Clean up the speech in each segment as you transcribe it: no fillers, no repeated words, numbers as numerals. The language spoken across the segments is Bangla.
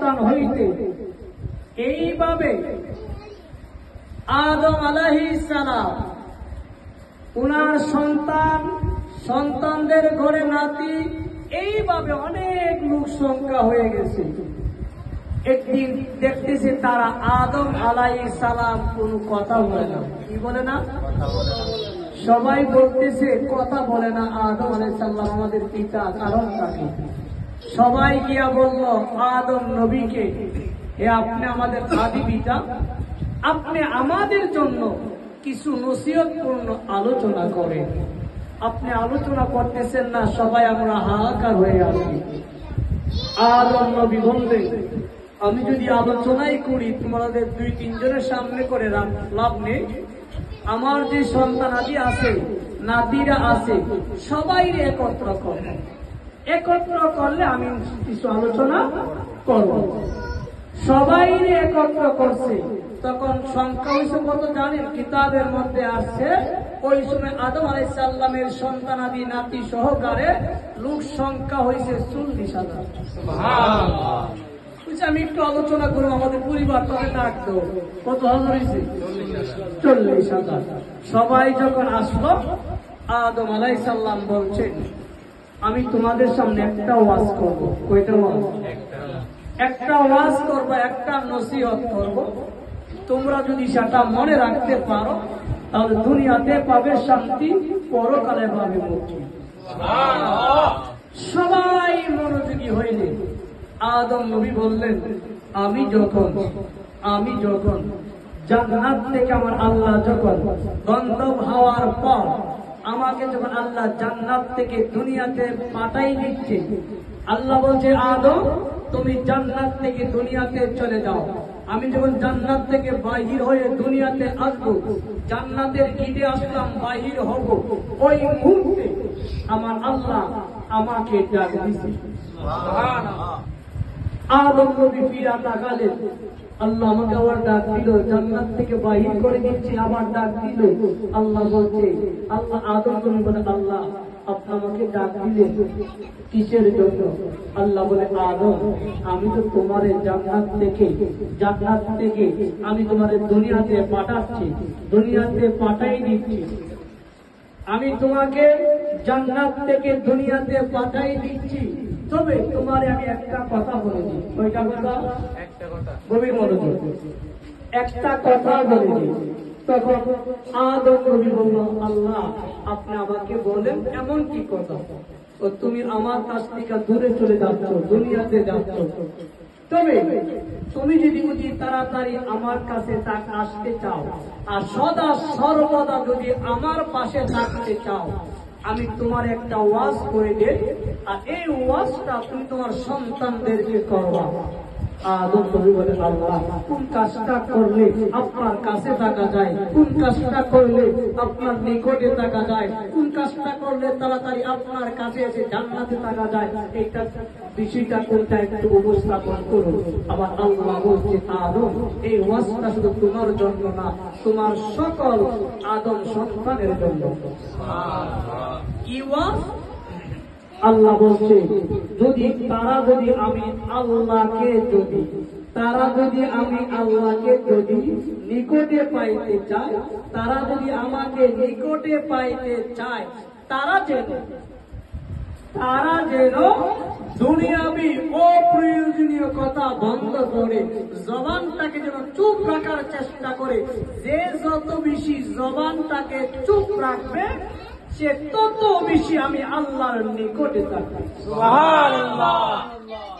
সন্তান হইতে এইভাবে আদম আলাইহিস সালাম উনার সন্তানদের ঘরে নাতি, এইভাবে অনেক লোক সংখ্যা হয়ে গেছে। একদিন দেখতেছে তারা আদম আলাইহিস সালাম কোন কথা বলে না। কি বলে না? সবাই বলতেছে কথা বলে না আদম আলাইহিস সালাম আমাদের পিতা, কারণ তাকে সবাই গিয়া বলল আদম নবীকে, হে আপনি আমাদের আদি পিতা, আপনি আমাদের জন্য কিছু নসিহতপূর্ণ আলোচনা করেন। আপনি আলোচনা করতেছেন না, সবাই আমরা হাহাকার হয়ে আছি। আদম নবী বললেন, আমি যদি আলোচনাই করি তোমাদের 2-3 জনের সামনে করে লাভ নেই। আমার যে সন্তান আদি আছে, নাতিরা আছে, সবাই একত্র করব। একত্র করলে আমি কিছু আলোচনা করব। সবাই একত্র করছে। তখন সংখ্যা হয়েছে কত জানেন? কিতাবের মধ্যে আসছে ওই সময় আদম আলাইহিস সালামের সন্তানাদি নাতি সহকারে লোক সংখ্যা হয়েছে 40,000। সুবহানাল্লাহ। আমি একটু আলোচনা করবো, আমাদের পরিবার তবে ডাকতো। কত হাজার হয়েছে? 40,000। সবাই যখন আসলো, আদম আলাইহিস সালাম বলছেন, আমি তোমাদের সামনে একটা ওয়াজ করবো। কয়টা ওয়াজ? একটা ওয়াজ করবো, একটা নসিহত করবো। তোমরা যদি সেটা মনে রাখতে পারো তাহলে দুনিয়াতে পাবে শান্তি, পরকালে পাবে মুক্তি। সবাই মনোযোগী হইলে আদম নবী বললেন, আমি যখন জান্নাত থেকে আমার আল্লাহ যখন গন্ধব হওয়ার পর আমাকে যখন আল্লাহ জান্নাত থেকে দুনিয়াতে পাঠাই দিচ্ছে, আল্লাহ বলছে আদম তুমি জান্নাত থেকে দুনিয়াতে চলে যাও। আমি যখন জান্নাত থেকে বাহির হয়ে দুনিয়াতে আসবো, জান্নাতের গিটে আসলাম, বাহির হব, ওই মুহূর্তে আমার আল্লাহ আমাকে ডাক দিছে। আদম নবী ফিরা তাকালেন, আল্লাহ আমাকে আবার ডাক দিল, জান্নাত থেকে বাহির করে দিচ্ছি, আবার ডাক দিল। আল্লাহ বলছে, আল্লাহ আদম নবী বলে, আল্লাহ আপনি আমাকে ডাক দিলেন কিসের জন্য? আল্লাহ বলে, আদম আমি তো তোমার জান্নাত থেকে আমি তোমার দুনিয়াতে পাঠাচ্ছি, দুনিয়াতে পাঠাই দিচ্ছি। আমি তোমাকে জান্নাত থেকে দুনিয়াতে পাঠাই দিচ্ছি, তবে তোমারে আমি একটা কথা বলেছি। কয়টা কথা? একটা কথা। গভীর মনোযোগ। একটা কথা বলেছি। তখন আদম নবী বলল, আল্লাহ আপনি আমাকে বলেন এমন কি কথা? ও তুমি আমার কাছ থেকে দূরে চলে যাচ্ছ, দুনিয়াতে যাচ্ছ, তবে তুমি যদি তাড়াতাড়ি আমার কাছে আসতে চাও আর সদা সর্বদা যদি আমার পাশে থাকতে চাও, আমি তোমার একটা ওয়াজ করে দেই, আর এই ওয়াজটা তুমি তোমার সন্তানদেরকে করবা। আদম নবী বলে, আল্লাহ কোন কাজটা করলে আপনার কাছে থাকা যায়, কোন কাজটা করলে আপনার নিকটে থাকা যায়, কোন কাজটা করলে তাড়াতাড়ি আপনার কাছে এসে জান্নাতে থাকা যায়, এইটা বিষয়টা কোনটা একটু উপস্থাপন করুন। আবার আল্লাহ বলছে, আদম এই ওয়াজটা শুধু তোমার জন্য না, তোমার সকল আদম সন্তানের জন্য। কি ওয়াজ? আল্লাহ বলছে, যদি আমি আল্লাহকে যদি নিকটে পাইতে চাই, তারা যদি আমাকে নিকটে পাইতে চায়, তারা যেন দুনিয়াবি অপ্রয়োজনীয় কথা বন্ধ করে জবানটাকে যেন চুপ রাখার চেষ্টা করে। যে যত বেশি জবানটাকে চুপ রাখবে, সে তত বেশি আমি আল্লাহর নিকটে থাকবে। সুবহানাল্লাহ।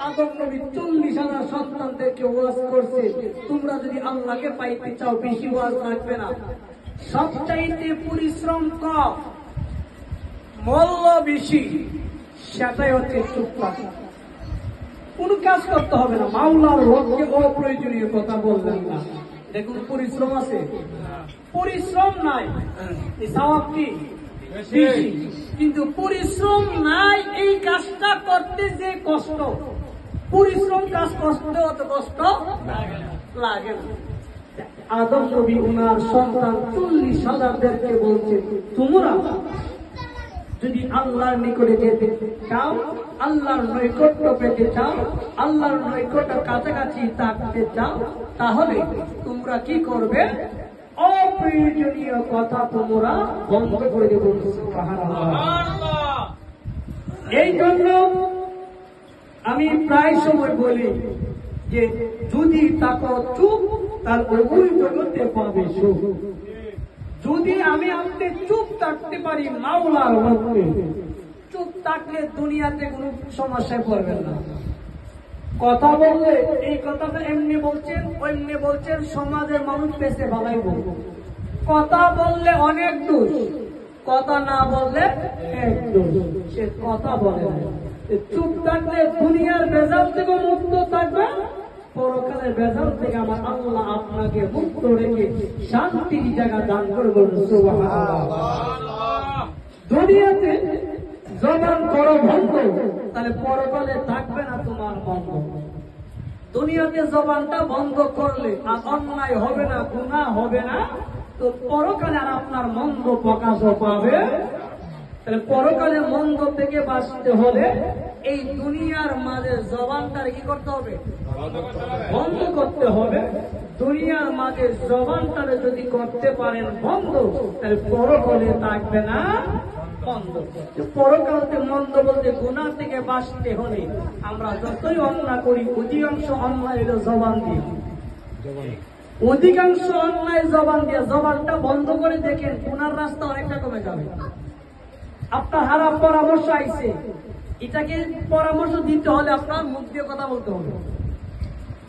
আদম নবী 40,000 সন্তানদেরকে ওয়াজ করছে, তোমরা যদি আল্লাহকে পাইতে চাও বেশি ওয়াজ রাখবে না। সবচাইতে পরিশ্রম কম, মূল্য বেশি, সেটাই হচ্ছে চুপ থাকা। কোন কাজ করতে হবে না, মাওলার হককে অপ্রয়োজনীয় কথা বলবেন না। দেখুন পরিশ্রম আছে, পরিশ্রম নাই, সওয়াব কি বেশি, কিন্তু পরিশ্রম নাই। এই কাজটা করতে যে কষ্ট, পরিশ্রম কাজ করতে অত কষ্ট লাগে না। আদম নবী উনার সন্তান 40,000-দেরকে বলছে, তোমরা যদি আল্লাহর নিকটে যেতে চাও আল্লাহর নৈকট্য পেতে চাও, আল্লাহর নৈকট্য কাছাকাছি থাকতে চাও, তাহলে তোমরা কি করবে? অপ্রয়োজনীয় কথা তোমরা বন্ধ করে দেবো। এই জন্য আমি প্রায় সময় বলি যে যদি তাকে চুপ, তার ওই জগতে পাবে সুখ। যদি আমি আপনি চুপ থাকতে পারি মাওলার মধ্যে, চুপ থাকলে দুনিয়াতে কোনো সমস্যায় পড়বেন না। কথা বললে এই কথাটা এমনি বলছেন ওইমনি বলছেন, সমাজের মানুষ পেছে ভালাই বলবো। কথা বললে অনেক দোষ, কথা না বললে এক দোষ। সে কথা বলে চুপ থাকলে দুনিয়ার বেজাল থেকে মুক্ত থাকবে, পরকালের বেজাল থেকে আমার আল্লাহ আপনাকে মুক্ত রেখে শান্তির জায়গা দান করবো। দুনিয়াতে জবান করো বন্ধ, তাহলে পরকালে থাকবে না তোমার বন্ধ। দুনিয়াতে জবানটা বন্ধ করলে আর অন্যায় হবে না, গুনাহ হবে না, তো পরকালে আর আপনার মন্দ প্রকাশও পাবে। তাহলে পরকালে মন্দ থেকে বাঁচতে হলে এই দুনিয়ার মাঝে জবানটার কি করতে হবে? বন্ধ করতে হবে। দুনিয়ার মাঝে জবানটারে যদি করতে পারেন বন্ধ, তাহলে পরকালে থাকবে না বন্ধ। পরকালতে মন্দ বলতে গুনাহ থেকে বাঁচতে হলে আমরা যতই অন্যায় করি, অধিকাংশ অন্যায় হলো জবান দিয়ে, অধিকাংশ অন্যায় জবান দিয়ে। জবানটা বন্ধ করে দেখেন, গুনার রাস্তা অনেকটা কমে যাবে। আপনার হারাম পরামর্শ আইছে, এটাকে পরামর্শ দিতে হলে আপনার মুখ দিয়ে কথা বলতে হবে।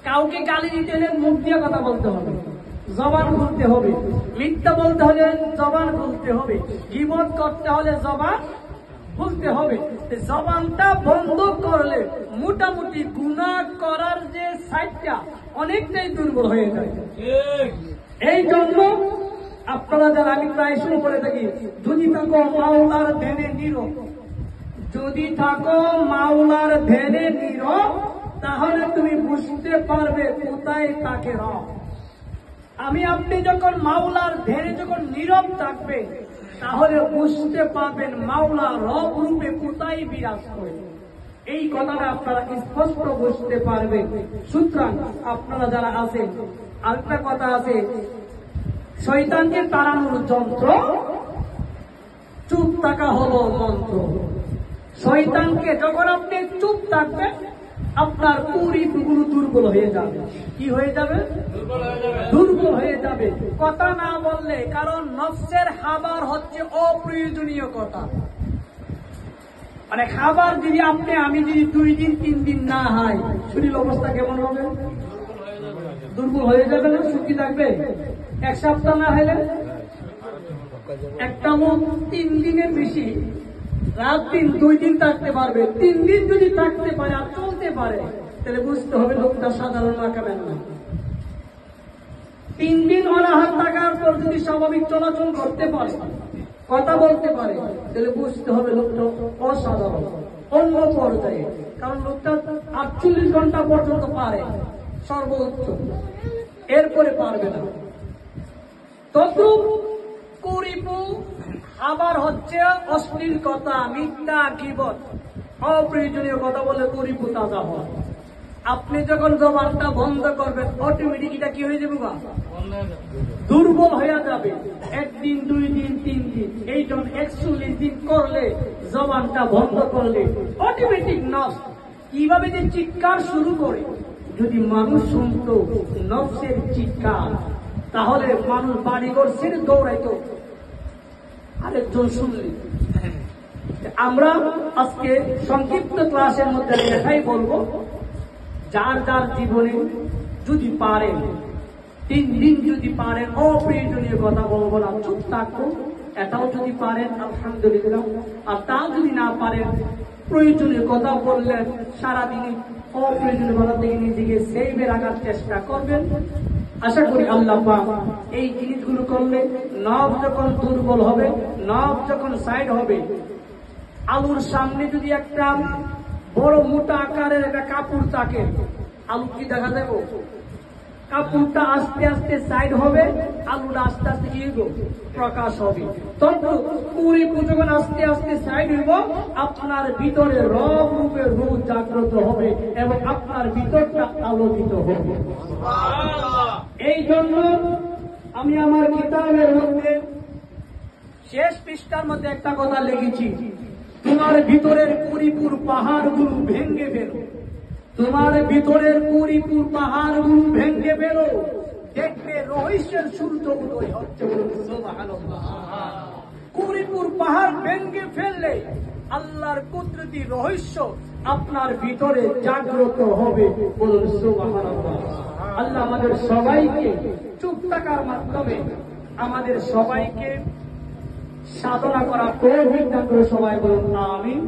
কাউকে গালি দিতে হলে মুখ দিয়ে কথা বলতে হবে, জবান খুলতে হবে। মিথ্যা বলতে হলে জবান খুলতে হবে, গীবত করতে হলে জবান খুলতে হবে। জবানটা বন্ধ করলে মোটামুটি গুনাহ করার যে সাইডটা অনেকটাই দুর্বল হয়ে যায়। এই জন্য আপনারা যারা, আমি প্রায় সময় বলে থাকি, যদি থাকো মাওলার ধ্যানে নীরব, যদি থাকো মাওলার ধ্যানে নীরব, তাহলে তুমি বুঝতে পারবে কোথায় তাকে রব। আমি আপনি যখন মাওলার ধ্যানে যখন নীরব থাকবে, তাহলে বুঝতে পারবেন মাওলা রব রূপে কোথায় বিরাজ করে। এই কথাটা আপনারা স্পষ্ট বুঝতে পারবেন। সুতরাং আপনারা যারা আছেন, আরেকটা কথা আছে, শয়তানকে তাড়ানোর যন্ত্র চুপ থাকা হলো মন্ত্র। শয়তানকে যখন আপনি চুপ থাকবেন, আপনার কুরিপুগুলো দুর্বল হয়ে যাবে। কি হয়ে যাবে? দুর্বল হয়ে যাবে। কথা না বললে, কারণ নফসের খাবার হচ্ছে অপ্রয়োজনীয় কথা। মানে খাবার যদি আপনি আমি যদি 2 দিন 3 দিন না খাই, শরীর অবস্থা কেমন হবে? দুর্বল হয়ে যাবে না? সুখী থাকবে? 1 সপ্তাহ না হলে একটা লোক 3 দিনের বেশি রাত দিন 2 দিন থাকতে পারবে। 3 দিন যদি থাকতে পারে আর চলতে পারে, তাহলে বুঝতে হবে লোকটা সাধারণ মাকাবেন না। 3 দিন অনাহার থাকার পর যদি স্বাভাবিক চলাচল করতে পারে, কথা বলতে পারে, তাহলে বুঝতে হবে লোকটা অসাধারণ, অন্য পর্যায়ে। কারণ লোকটা 48 ঘন্টা পর্যন্ত পারে সর্বোচ্চ, এরপরে পারবে না। তদ্রূপ কুরিপু আবার হচ্ছে অশ্লীল কথা, মিথ্যা, গীবত, অপ্রয়োজনীয় কথা বলে কুরিপু তাজা হয়। আপনি যখন জবানটা বন্ধ করবেন, অটোমেটিক এটা কি হয়ে যাবে? দুর্বল হয়ে যাবে। 1 দিন 2 দিন 3 দিন, এই জন্য 41 দিন করলে, জবানটা বন্ধ করলে অটোমেটিক নষ্ট। কিভাবে যে চিৎকার শুরু করে, যদি মানুষ শুনত নফসের চিৎকার, তাহলে মানুষ বাড়িঘর ছেড়ে দৌড়াইতো আরেকজন শুনলে। আমরা আজকে সংক্ষিপ্ত ক্লাসের মধ্যে এটাই বলবো, যার যার জীবনে যদি পারেন 3 দিন যদি পারেন অপ্রয়োজনীয় কথা বলবো না, চুপ থাকবো, এটাও যদি পারেন আলহামদুলিল্লাহ। আর তা যদি না পারেন, প্রয়োজনীয় কথা বললেন, সারাদিনে অপ্রয়োজনীয় কথা থেকে নিজেকে সেভে রাখার চেষ্টা করবেন। আশা করি আল্লাহ পাক এই জিনিসগুলো করলে নব যখন দুর্বল হবে, নব যখন সাইড হবে, আলুর সামনে যদি একটা বড় মোটা আকারের একটা কাপড় থাকে, আলু কি দেখা দেব? কাপড়টা আস্তে আস্তে সাইড হবে, আলুটা আস্তে আস্তে কি প্রকাশ হবে। তখন কুরিপুর যখন আস্তে আস্তে সাইড হইব, আপনার ভিতরে রব রূপে রূপ জাগ্রত হবে এবং আপনার ভিতরটা আলোকিত হবে। এই জন্য আমি আমার কিতাবের মধ্যে শেষ পৃষ্ঠার মধ্যে একটা কথা লিখেছি, তোমার ভিতরের কুরিপুর পাহাড়গুলো ভেঙে ফেলো, তোমার ভিতরের কুরিপুর পাহাড়গুলো ভেঙে ফেলো, দেখবে রহস্যের সূর্য উদয় হচ্ছে। সুবহানাল্লাহ। কুরিপুর পাহাড় ভেঙে ফেললে আল্লাহর কুদরতি রহস্য আপনার ভিতরে জাগ্রত হবে। বলুন সুবহানাল্লাহ। আল্লাহ আমাদের সবাইকে চুপ থাকার মাধ্যমে আমাদের সবাইকে সাধনা করা তৌফিক দান করে। সবাই বলুন আমিন।